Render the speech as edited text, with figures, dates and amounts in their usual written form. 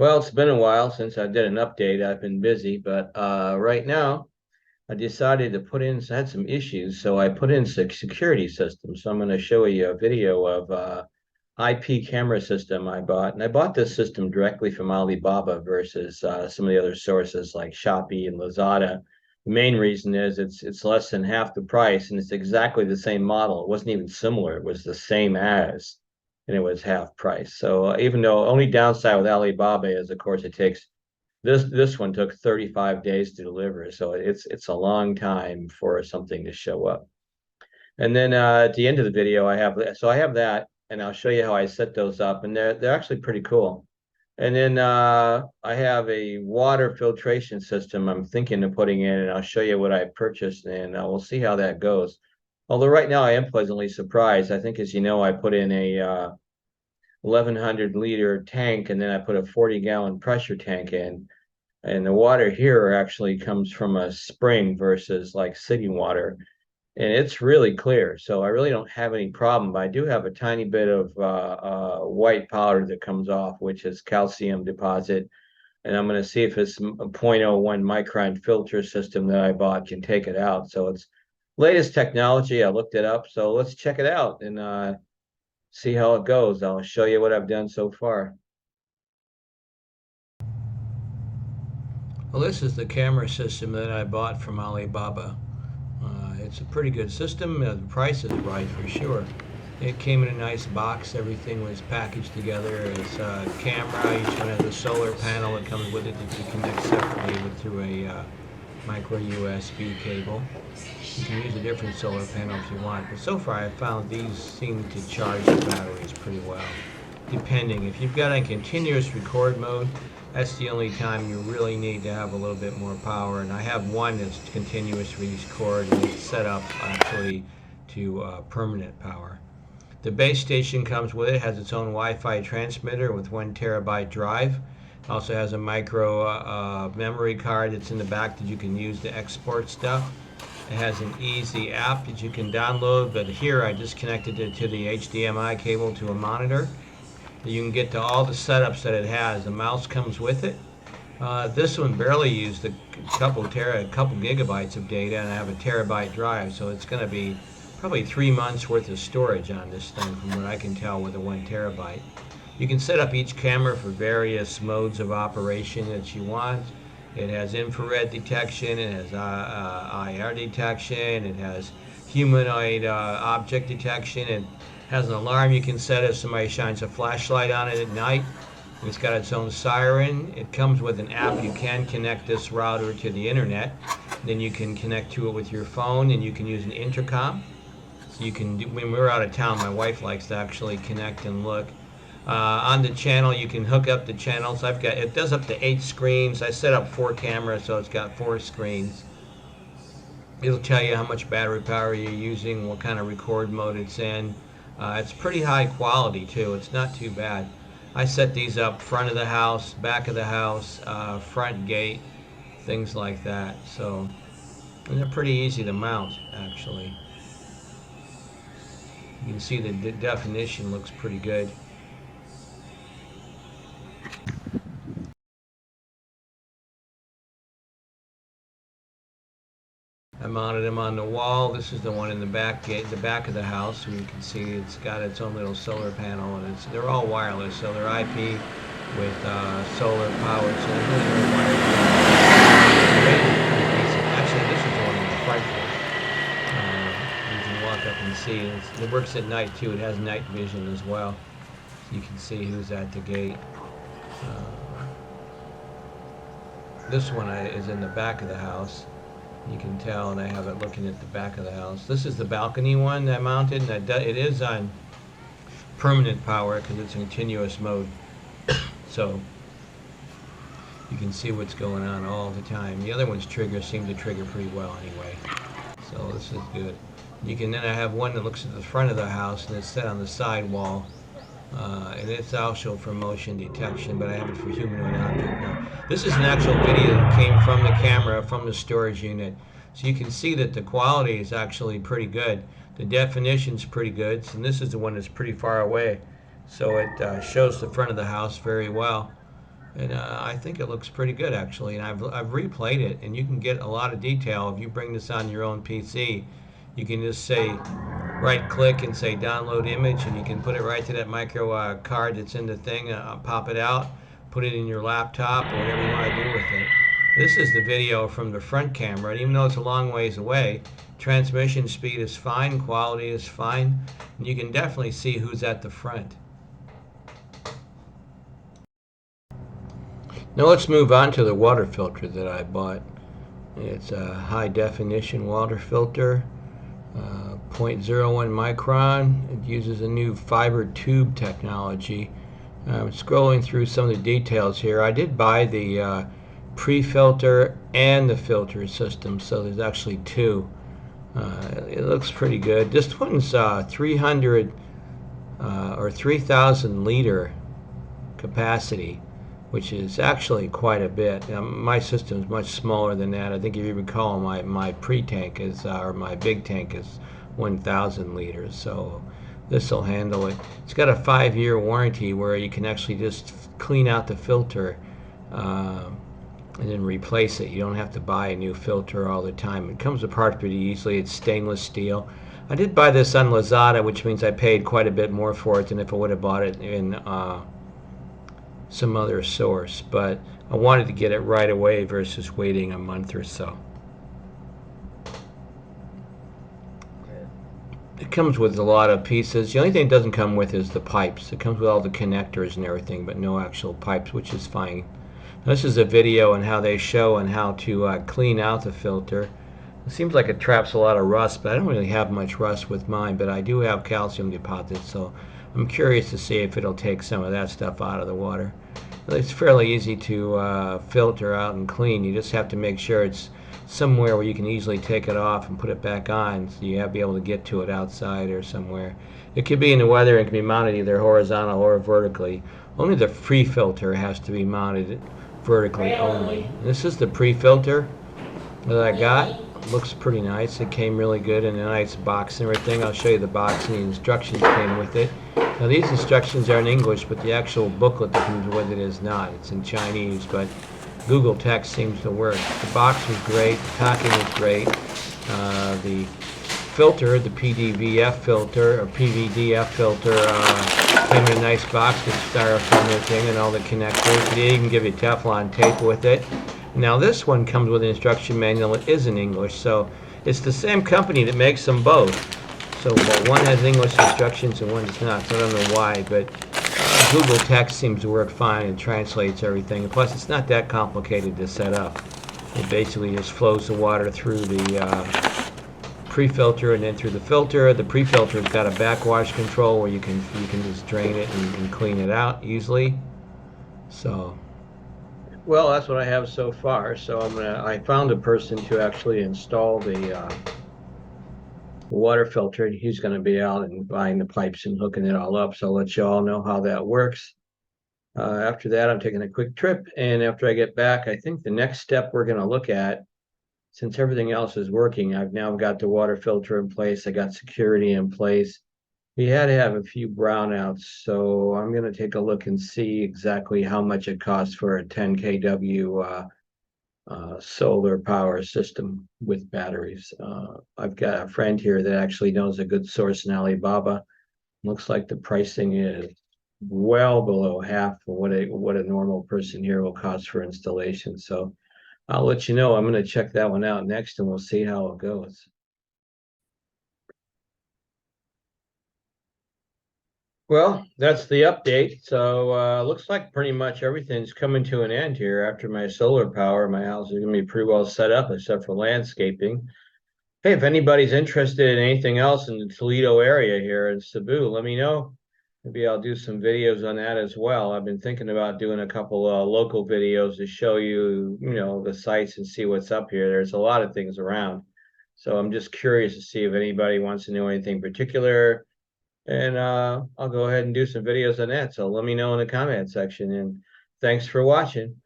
Well, it's been a while since I did an update. I've been busy, but right now I decided to put in, I had some issues, so I put in security systems. So I'm going to show you a video of IP camera system I bought. And I bought this system directly from Alibaba versus some of the other sources like Shopee and Lazada. The main reason is it's less than half the price and it's exactly the same model. It wasn't even similar. It was the same as, and it was half price. So even though only downside with Alibaba is, of course, it takes this one took 35 days to deliver. So it's a long time for something to show up. And then at the end of the video, I have that, and I'll show you how I set those up, and they're actually pretty cool. And then I have a water filtration system I'm thinking of putting in, and I'll show you what I purchased, and we'll see how that goes. Although right now I am pleasantly surprised. I think, as you know, I put in a 1,100 liter tank, and then I put a 40-gallon pressure tank in. And the water here actually comes from a spring versus like city water, and it's really clear. So I really don't have any problem, but I do have a tiny bit of white powder that comes off, which is calcium deposit. And I'm going to see if this zero point zero 0.01 micron filter system that I bought can take it out. So it's latest technology. I looked it up. So let's check it out and see how it goes. I'll show you what I've done so far. Well, this is the camera system that I bought from Alibaba. It's a pretty good system. The price is right for sure. It came in a nice box. Everything was packaged together. It's a camera. Each one has a solar panel that comes with it that you connect separately through a micro USB cable. You can use a different solar panel if you want, but so far I found these seem to charge the batteries pretty well. Depending, if you've got a continuous record mode, that's the only time you really need to have a little bit more power. And I have one that's continuous record, and it's set up actually to permanent power. The base station comes with it, has its own Wi-Fi transmitter with 1 terabyte drive. Also has a micro memory card that's in the back that you can use to export stuff. It has an easy app that you can download, but here I just connected it to the HDMI cable to a monitor. You can get to all the setups that it has. The mouse comes with it. This one barely used a couple gigabytes of data, and I have a terabyte drive, so it's going to be probably 3 months worth of storage on this thing from what I can tell with a 1 terabyte. You can set up each camera for various modes of operation that you want. It has infrared detection, it has IR detection, it has humanoid object detection, it has an alarm you can set if somebody shines a flashlight on it at night. It's got its own siren. It comes with an app. You can connect this router to the internet. Then you can connect to it with your phone, and you can use an intercom. So you can do, when we're out of town, my wife likes to actually connect and look. On the channel, you can hook up the channels. It does up to 8 screens. I set up 4 cameras, so it's got 4 screens. It'll tell you how much battery power you're using, what kind of record mode it's in. It's pretty high quality too. It's not too bad. I set these up front of the house, back of the house, front gate, things like that. So, and they're pretty easy to mount, actually. You can see the definition looks pretty good. I mounted them on the wall. This is the one in the back gate, the back of the house. And you can see it's got its own little solar panel, and they're all wireless, so they're IP with solar powered. So they're really wireless. Actually, this is the one in the front gate. You can walk up and see. It works at night too. It has night vision as well, so you can see who's at the gate. This one is in the back of the house. You can tell, and I have it looking at the back of the house. This is the balcony one that I mounted, and it is on permanent power because it's in continuous mode. So you can see what's going on all the time. The other one's seem to trigger pretty well anyway. So this is good. Then I have one that looks at the front of the house, and it's set on the side wall. And it's also for motion detection, but I have it for humanoid object now. This is an actual video that came from the camera, from the storage unit. So you can see that the quality is actually pretty good. The definition's pretty good, and this is the one that's pretty far away. So it shows the front of the house very well. And I think it looks pretty good actually. And I've replayed it, and you can get a lot of detail if you bring this on your own PC. You can just say right click and say download image, and you can put it right to that micro card that's in the thing. Pop it out, put it in your laptop or whatever you want to do with it. This is the video from the front camera, and even though it's a long ways away, transmission speed is fine, quality is fine, and you can definitely see who's at the front. Now let's move on to the water filter that I bought. It's a high definition water filter, 0.01 micron. It uses a new fiber tube technology. I'm scrolling through some of the details here. I did buy the pre-filter and the filter system, so there's actually two. It looks pretty good. This one's 300 or 3,000 liter capacity, which is actually quite a bit. My system is much smaller than that. I think if you recall, my pre-tank is, or my big tank is 1,000 liters, so this will handle it. It's got a 5-year warranty where you can actually just clean out the filter and then replace it. You don't have to buy a new filter all the time. It comes apart pretty easily. It's stainless steel. I did buy this on Lazada, which means I paid quite a bit more for it than if I would have bought it in some other source, but I wanted to get it right away versus waiting a month or so. It comes with a lot of pieces. The only thing it doesn't come with is the pipes. It comes with all the connectors and everything, but no actual pipes, which is fine. This is a video on how they show and how to clean out the filter. It seems like it traps a lot of rust, but I don't really have much rust with mine, but I do have calcium deposits, so I'm curious to see if it'll take some of that stuff out of the water. It's fairly easy to filter out and clean. You just have to make sure it's somewhere where you can easily take it off and put it back on, so you have to be able to get to it outside or somewhere. It could be in the weather and can be mounted either horizontal or vertically. Only the pre-filter has to be mounted vertically only. This is the pre-filter that I got. Looks pretty nice. It came really good in a nice box and everything. I'll show you the box, and the instructions came with it. Now these instructions are in English, but the actual booklet that comes with it is not. It's in Chinese, but Google text seems to work. The box was great. The packing was great. The filter, the PDVF filter or PVDF filter, came in a nice box with styrofoam and everything and all the connectors. They even give you Teflon tape with it. Now this one comes with an instruction manual. It is in English, so it's the same company that makes them both. So one has English instructions and one does not. So I don't know why, but Google text seems to work fine and translates everything. And plus, it's not that complicated to set up. It basically just flows the water through the pre-filter and then through the filter. The pre-filter's got a backwash control where you can just drain it and clean it out easily. So. Well, that's what I have so far. So I found a person to actually install the water filter. He's gonna be out and buying the pipes and hooking it all up. So I'll let you all know how that works. After that, I'm taking a quick trip, and after I get back, I think the next step we're gonna look at, since everything else is working, I've now got the water filter in place. I got security in place. We had to have a few brownouts, so I'm going to take a look and see exactly how much it costs for a 10 kW solar power system with batteries. I've got a friend here that actually knows a good source in Alibaba. Looks like the pricing is well below half of what a normal person here will cost for installation. So I'll let you know. I'm going to check that one out next, and we'll see how it goes. Well, that's the update. So looks like pretty much everything's coming to an end here. After my solar power, my house is going to be pretty well set up except for landscaping. Hey, if anybody's interested in anything else in the Toledo area here in Cebu, let me know. Maybe I'll do some videos on that as well. I've been thinking about doing a couple local videos to show you, the sites and see what's up here. There's a lot of things around. So I'm just curious to see if anybody wants to know anything particular. And I'll go ahead and do some videos on that. So let me know in the comment section. And thanks for watching.